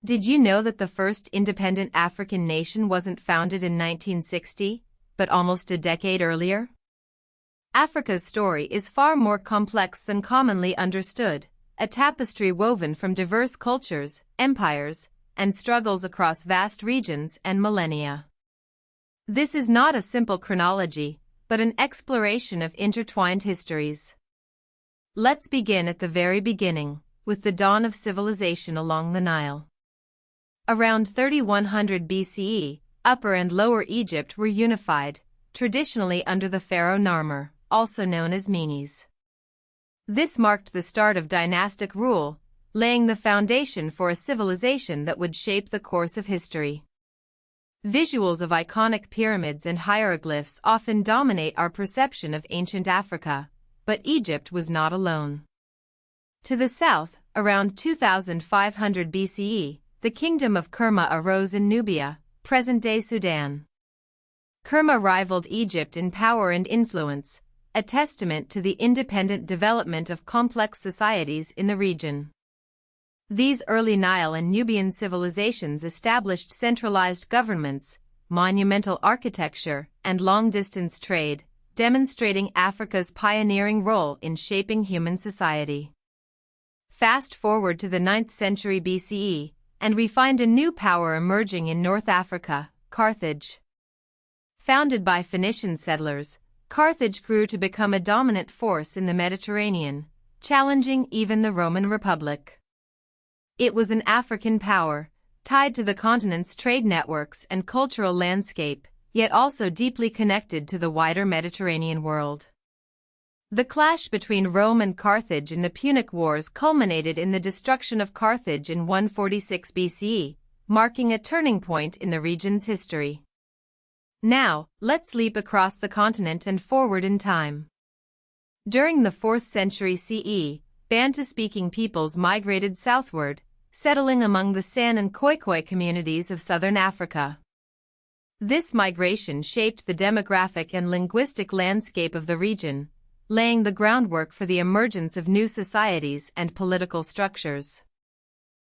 Did you know that the first independent African nation wasn't founded in 1960, but almost a decade earlier? Africa's story is far more complex than commonly understood, a tapestry woven from diverse cultures, empires, and struggles across vast regions and millennia. This is not a simple chronology, but an exploration of intertwined histories. Let's begin at the very beginning, with the dawn of civilization along the Nile. Around 3100 BCE, Upper and Lower Egypt were unified, traditionally under the pharaoh Narmer, also known as Menes. This marked the start of dynastic rule, laying the foundation for a civilization that would shape the course of history. Visuals of iconic pyramids and hieroglyphs often dominate our perception of ancient Africa, but Egypt was not alone. To the south, around 2500 BCE, the kingdom of Kerma arose in Nubia, present-day Sudan. Kerma rivaled Egypt in power and influence, a testament to the independent development of complex societies in the region. These early Nile and Nubian civilizations established centralized governments, monumental architecture, and long-distance trade, demonstrating Africa's pioneering role in shaping human society. Fast forward to the 9th century BCE, and we find a new power emerging in North Africa, Carthage. Founded by Phoenician settlers, Carthage grew to become a dominant force in the Mediterranean, challenging even the Roman Republic. It was an African power, tied to the continent's trade networks and cultural landscape, yet also deeply connected to the wider Mediterranean world. The clash between Rome and Carthage in the Punic Wars culminated in the destruction of Carthage in 146 BCE, marking a turning point in the region's history. Now, let's leap across the continent and forward in time. During the 4th century CE, Bantu-speaking peoples migrated southward, settling among the San and Khoikhoi communities of southern Africa. This migration shaped the demographic and linguistic landscape of the region, laying the groundwork for the emergence of new societies and political structures.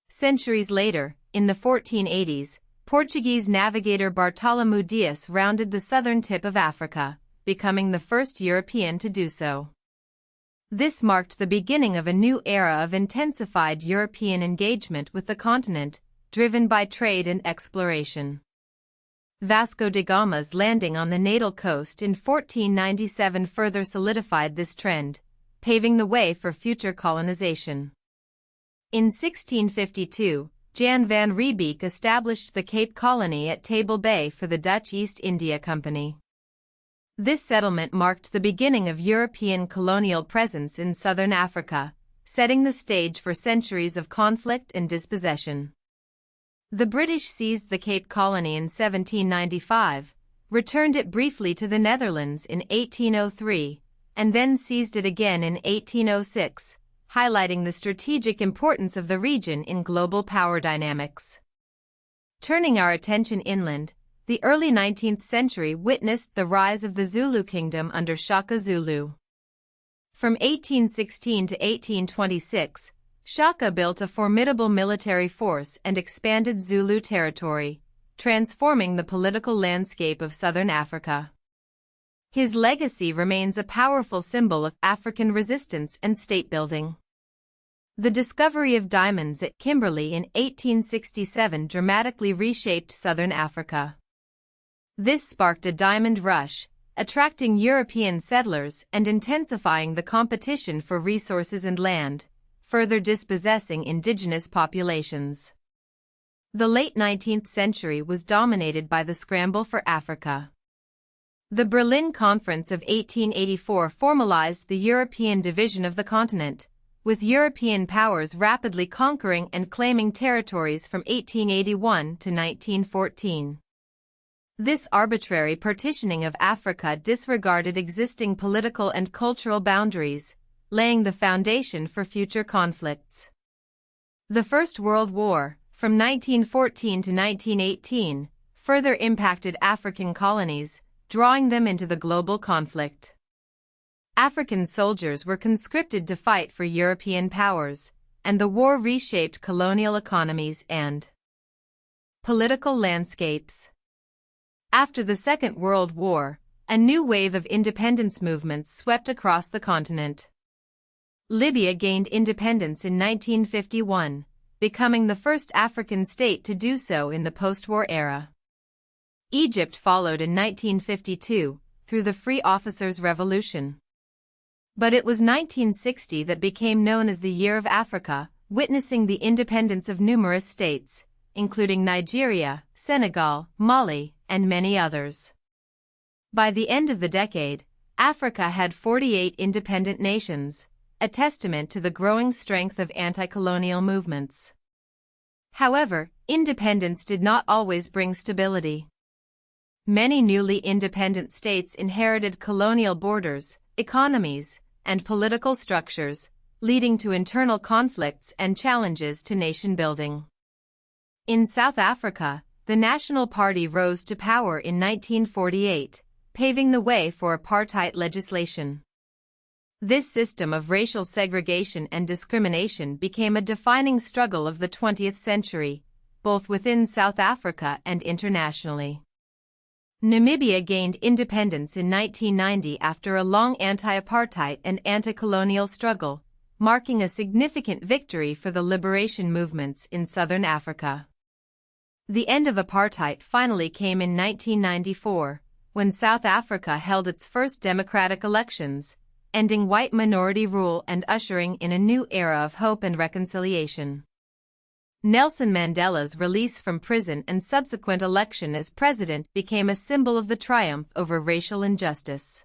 Centuries later, in the 1480s, Portuguese navigator Bartolomeu Dias rounded the southern tip of Africa, becoming the first European to do so. This marked the beginning of a new era of intensified European engagement with the continent, driven by trade and exploration. Vasco da Gama's landing on the Natal coast in 1497 further solidified this trend, paving the way for future colonization. In 1652, Jan van Riebeeck established the Cape Colony at Table Bay for the Dutch East India Company. This settlement marked the beginning of European colonial presence in southern Africa, setting the stage for centuries of conflict and dispossession. The British seized the Cape Colony in 1795, returned it briefly to the Netherlands in 1803, and then seized it again in 1806, highlighting the strategic importance of the region in global power dynamics. Turning our attention inland, the early 19th century witnessed the rise of the Zulu kingdom under Shaka Zulu. From 1816 to 1826, Shaka built a formidable military force and expanded Zulu territory, transforming the political landscape of southern Africa. His legacy remains a powerful symbol of African resistance and state-building. The discovery of diamonds at Kimberley in 1867 dramatically reshaped southern Africa. This sparked a diamond rush, attracting European settlers and intensifying the competition for resources and land, further dispossessing indigenous populations. The late 19th century was dominated by the scramble for Africa. The Berlin Conference of 1884 formalized the European division of the continent, with European powers rapidly conquering and claiming territories from 1881 to 1914. This arbitrary partitioning of Africa disregarded existing political and cultural boundaries, laying the foundation for future conflicts. The First World War, from 1914 to 1918, further impacted African colonies, drawing them into the global conflict. African soldiers were conscripted to fight for European powers, and the war reshaped colonial economies and Political landscapes. After the Second World War, a new wave of independence movements swept across the continent. Libya gained independence in 1951, becoming the first African state to do so in the post-war era. Egypt followed in 1952, through the Free Officers' Revolution. But it was 1960 that became known as the Year of Africa, witnessing the independence of numerous states, including Nigeria, Senegal, Mali, and many others. By the end of the decade, Africa had 48 independent nations, a testament to the growing strength of anti-colonial movements. However, independence did not always bring stability. Many newly independent states inherited colonial borders, economies, and political structures, leading to internal conflicts and challenges to nation building. In South Africa, the National Party rose to power in 1948, paving the way for apartheid legislation. This system of racial segregation and discrimination became a defining struggle of the 20th century, both within South Africa and internationally. Namibia gained independence in 1990 after a long anti-apartheid and anti-colonial struggle, marking a significant victory for the liberation movements in southern Africa. The end of apartheid finally came in 1994, when South Africa held its first democratic elections, ending white minority rule and ushering in a new era of hope and reconciliation. Nelson Mandela's release from prison and subsequent election as president became a symbol of the triumph over racial injustice.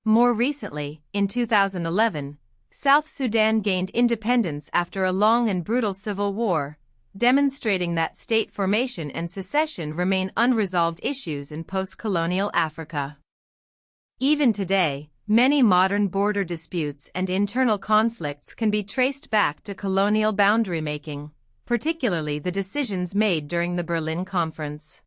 More recently, in 2011, South Sudan gained independence after a long and brutal civil war, demonstrating that state formation and secession remain unresolved issues in post-colonial Africa. Even today, many modern border disputes and internal conflicts can be traced back to colonial boundary making, particularly the decisions made during the Berlin Conference.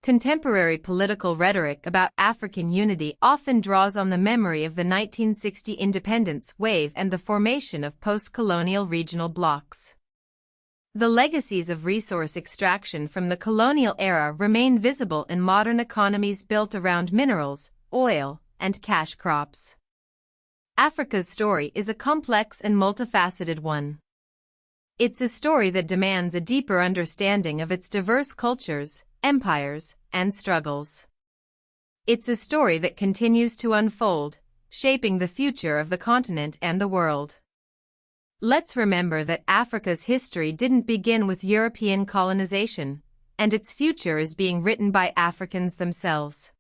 Contemporary political rhetoric about African unity often draws on the memory of the 1960 independence wave and the formation of post-colonial regional blocs. The legacies of resource extraction from the colonial era remain visible in modern economies built around minerals, oil, and cash crops. Africa's story is a complex and multifaceted one. It's a story that demands a deeper understanding of its diverse cultures, empires, and struggles. It's a story that continues to unfold, shaping the future of the continent and the world. Let's remember that Africa's history didn't begin with European colonization, and its future is being written by Africans themselves.